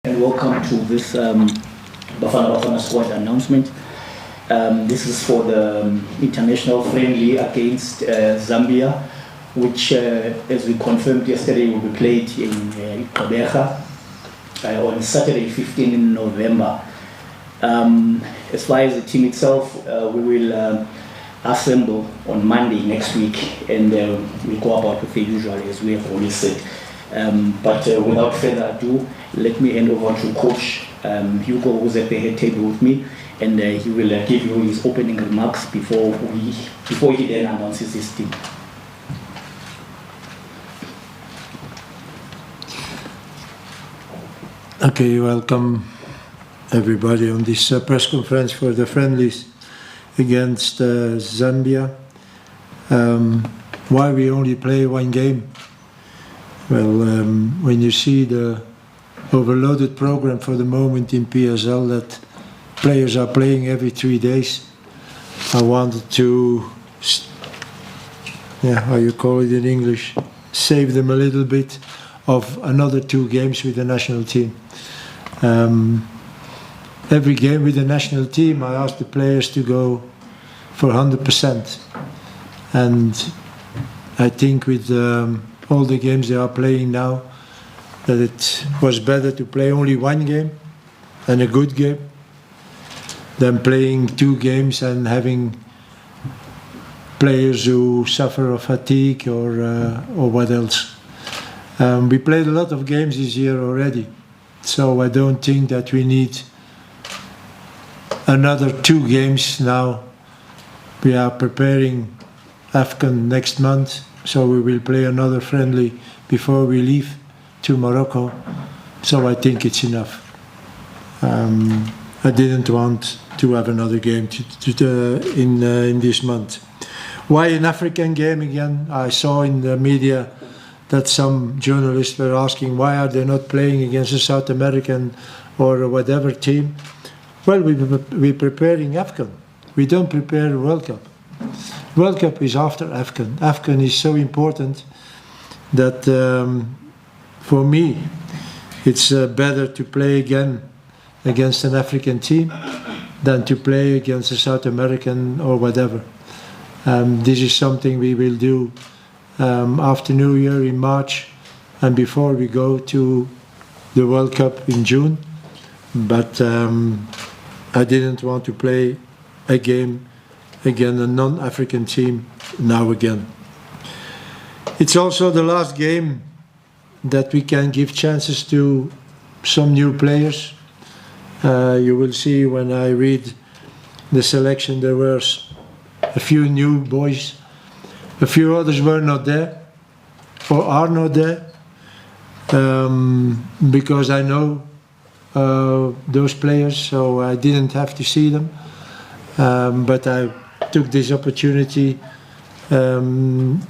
and welcome to this Bafana Bafana squad announcement. This is for the international friendly against Zambia, which, as we confirmed yesterday, will be played in Gqeberha on Saturday, 15 November. As far as the team itself, we will assemble on Monday next week, and we'll go about with the usual, as we have always said. But without further ado, let me hand over to Coach Hugo, who's at the head table with me, and he will give you his opening remarks before he then announces his team. Okay, welcome everybody on this press conference for the friendlies against Zambia. Why we only play one game? Well, when you see the overloaded program for the moment in PSL that players are playing every 3 days, I wanted to, how you call it in English, save them a little bit of another 2 games with the national team. Every game with the national team, I ask the players to go for 100%. And I think with all the games they are playing now, that it was better to play only 1 game and a good game than playing 2 games and having players who suffer of fatigue or what else. We played a lot of games this year already, so I don't think that we need another 2 games now. We are preparing AFCON next month, so we will play another friendly before we leave to Morocco. So I think it's enough. I didn't want to have another game in this month. Why an African game again? I saw in the media that some journalists were asking why are they not playing against a South American or whatever team. Well, we're preparing AFCON. We don't prepare World Cup. World Cup is after AFCON. AFCON is so important that for me it's better to play again against an African team than to play against a South American or whatever. This is something we will do after New Year in March and before we go to the World Cup in June. But I didn't want to play a game against a non-African team now again. It's also the last game that we can give chances to some new players. You will see when I read the selection there were a few new boys. A few others were not there or are not there because I know those players, so I didn't have to see them. But I took this opportunity in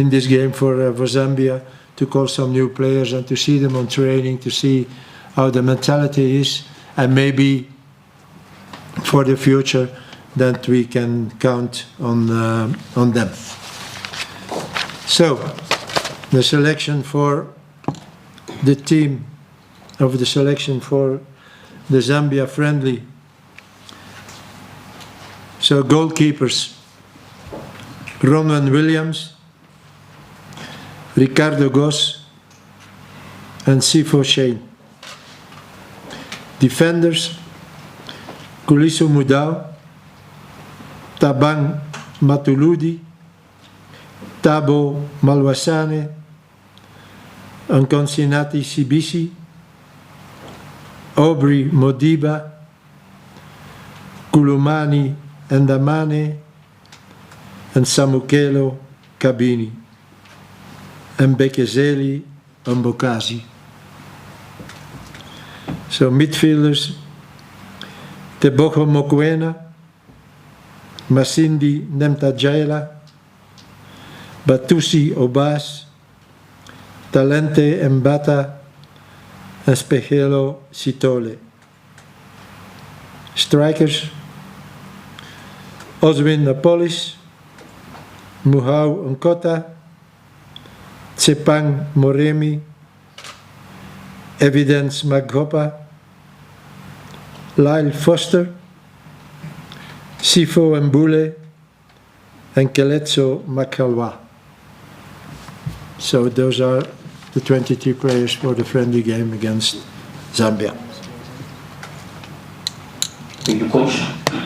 this game for Zambia to call some new players and to see them on training, to see how the mentality is, and maybe for the future that we can count on them. So, the selection for the team of the selection for the Zambia friendly. So, goalkeepers: Ronwen Williams, Ricardo Goss, and Sifo Shane. Defenders: Kuliso Mudau, Tabang Matuludi, Tabo Malwasane, Nkonsinati Sibisi, Aubrey Modiba, Kulumani Ndamane, and Samukelo Kabini, and Bekezeli Mbokazi. So midfielders: Tebogo Mokoena, Masindi Nemtajela, Batusi Obas, Talente Mbata, and Spehelo Sitole. Strikers: Oswin Napolis, Muhau Nkota, Tsepang Moremi, Evidence Maghopa, Lyle Foster, Sifo Mbule, and Keletso Makalwa. So those are the 23 players for the friendly game against Zambia. Thank you, Coach.